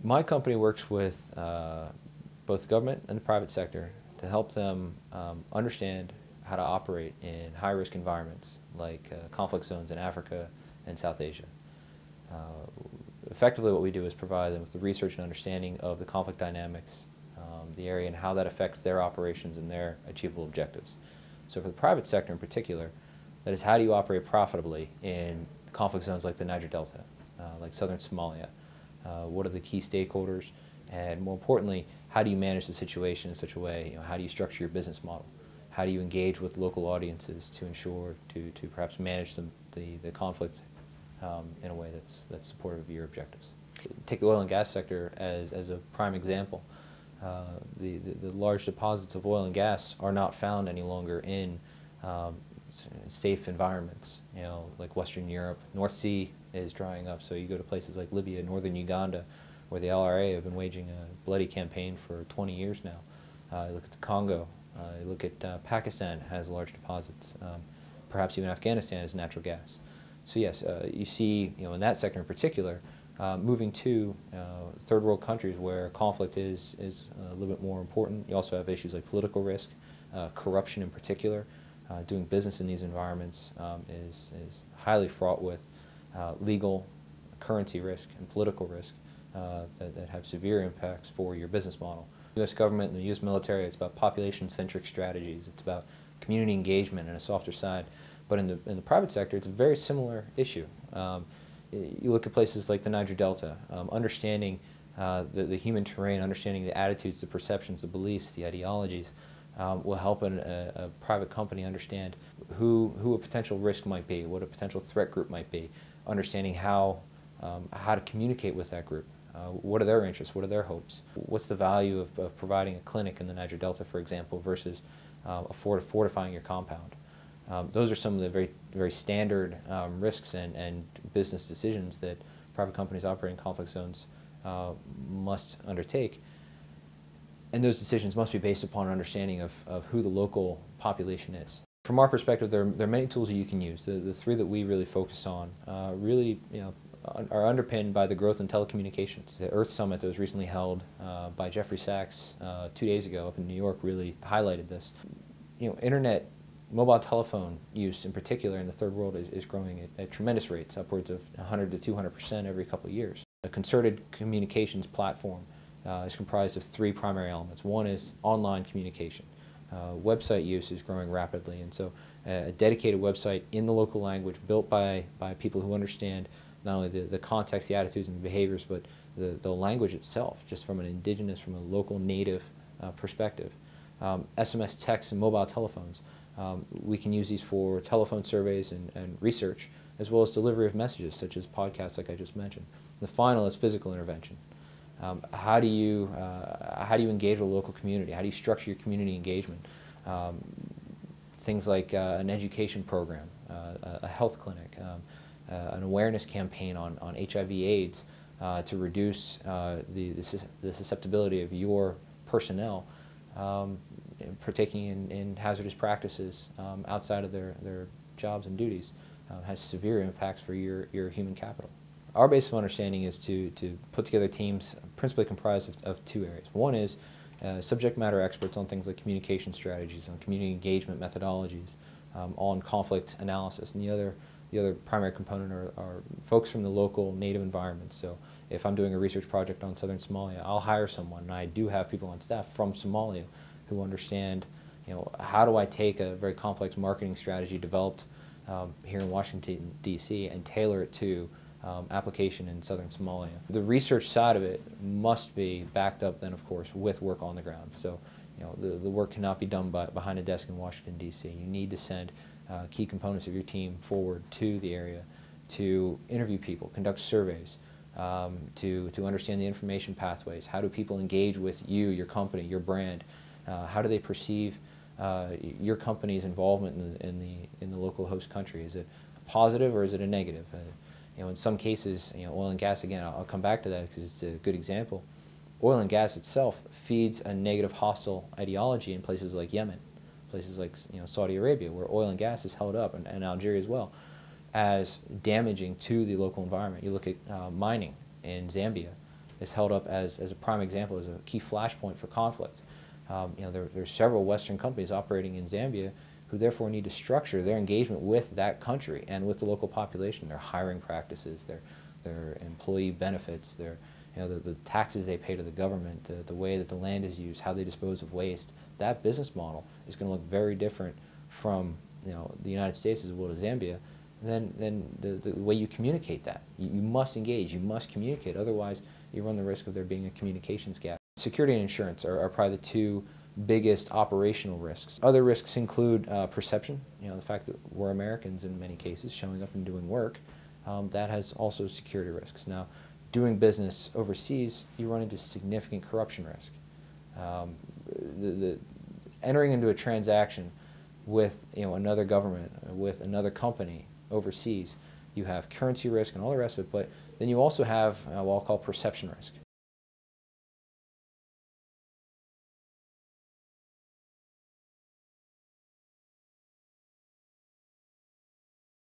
My company works with both the government and the private sector to help them understand how to operate in high-risk environments like conflict zones in Africa and South Asia. Effectively, what we do is provide them with the research and understanding of the conflict dynamics, the area, and how that affects their operations and their achievable objectives. So for the private sector in particular, that is, how do you operate profitably in conflict zones like the Niger Delta, like southern Somalia? What are the key stakeholders? And more importantly, how do you manage the situation in such a way, how do you structure your business model? How do you engage with local audiences to ensure to perhaps manage the conflict in a way that's supportive of your objectives? Take the oil and gas sector as a prime example. The large deposits of oil and gas are not found any longer in safe environments, like Western Europe. North Sea is drying up, so you go to places like Libya, northern Uganda, where the LRA have been waging a bloody campaign for 20 years now. You look at the Congo, you look at Pakistan has large deposits, perhaps even Afghanistan has natural gas. So yes, you see, in that sector in particular, moving to third world countries where conflict is a little bit more important. You also have issues like political risk, corruption in particular. Doing business in these environments is highly fraught with legal, currency risk, and political risk that have severe impacts for your business model. The U.S. government and the U.S. military, it's about population-centric strategies. It's about community engagement and a softer side. But in the private sector, it's a very similar issue. You look at places like the Niger Delta, understanding the human terrain, understanding the attitudes, the perceptions, the beliefs, the ideologies, will help a private company understand who a potential risk might be, what a potential threat group might be, understanding how to communicate with that group. What are their interests? What are their hopes? What's the value of providing a clinic in the Niger Delta, for example, versus fortifying your compound? Those are some of the very standard risks and business decisions that private companies operating in conflict zones must undertake. And those decisions must be based upon an understanding of who the local population is. From our perspective, there are many tools that you can use. The three that we really focus on really are underpinned by the growth in telecommunications. The Earth Summit that was recently held by Jeffrey Sachs 2 days ago up in New York really highlighted this. Internet, mobile telephone use in particular in the third world is growing at tremendous rates, upwards of 100 to 200% every couple of years. A concerted communications platform is comprised of three primary elements. One is online communication. Website use is growing rapidly, and so a dedicated website in the local language built by people who understand not only the context, the attitudes, and the behaviors, but the language itself, just from an indigenous, from a local native perspective. SMS texts and mobile telephones. We can use these for telephone surveys and research, as well as delivery of messages, such as podcasts like I just mentioned. The final is physical intervention. How do you engage with the local community? How do you structure your community engagement? Things like an education program, a health clinic, an awareness campaign on HIV/AIDS to reduce the susceptibility of your personnel partaking in hazardous practices outside of their jobs and duties has severe impacts for your human capital. Our basic understanding is to put together teams principally comprised of two areas. One is subject matter experts on things like communication strategies, on community engagement methodologies, on conflict analysis, and the other primary component are folks from the local native environment. So if I'm doing a research project on southern Somalia, I'll hire someone, and I do have people on staff from Somalia who understand, how do I take a very complex marketing strategy developed here in Washington, D.C. and tailor it to application in southern Somalia. The research side of it must be backed up then, of course, with work on the ground. So, the work cannot be done behind a desk in Washington, D.C. You need to send key components of your team forward to the area to interview people, conduct surveys, to understand the information pathways. How do people engage with you, your company, your brand? How do they perceive your company's involvement in the local host country? Is it a positive or is it a negative? In some cases, oil and gas, again, I'll come back to that because it's a good example. Oil and gas itself feeds a negative hostile ideology in places like Yemen, places like Saudi Arabia, where oil and gas is held up, and Algeria as well. as damaging to the local environment. You look at mining in Zambia is held up as a prime example, as a key flashpoint for conflict. There's several Western companies operating in Zambia who therefore need to structure their engagement with that country and with the local population, their hiring practices, their employee benefits, the taxes they pay to the government, the way that the land is used, how they dispose of waste. That business model is going to look very different from the United States as well as Zambia than the way you communicate that. You must engage, you must communicate, otherwise you run the risk of there being a communications gap. Security and insurance are probably the two biggest operational risks. Other risks include perception, the fact that we're Americans in many cases showing up and doing work. That has also security risks. Now, doing business overseas, you run into significant corruption risk. Entering into a transaction with another government, with another company overseas, you have currency risk and all the rest of it, but then you also have what I'll call perception risk.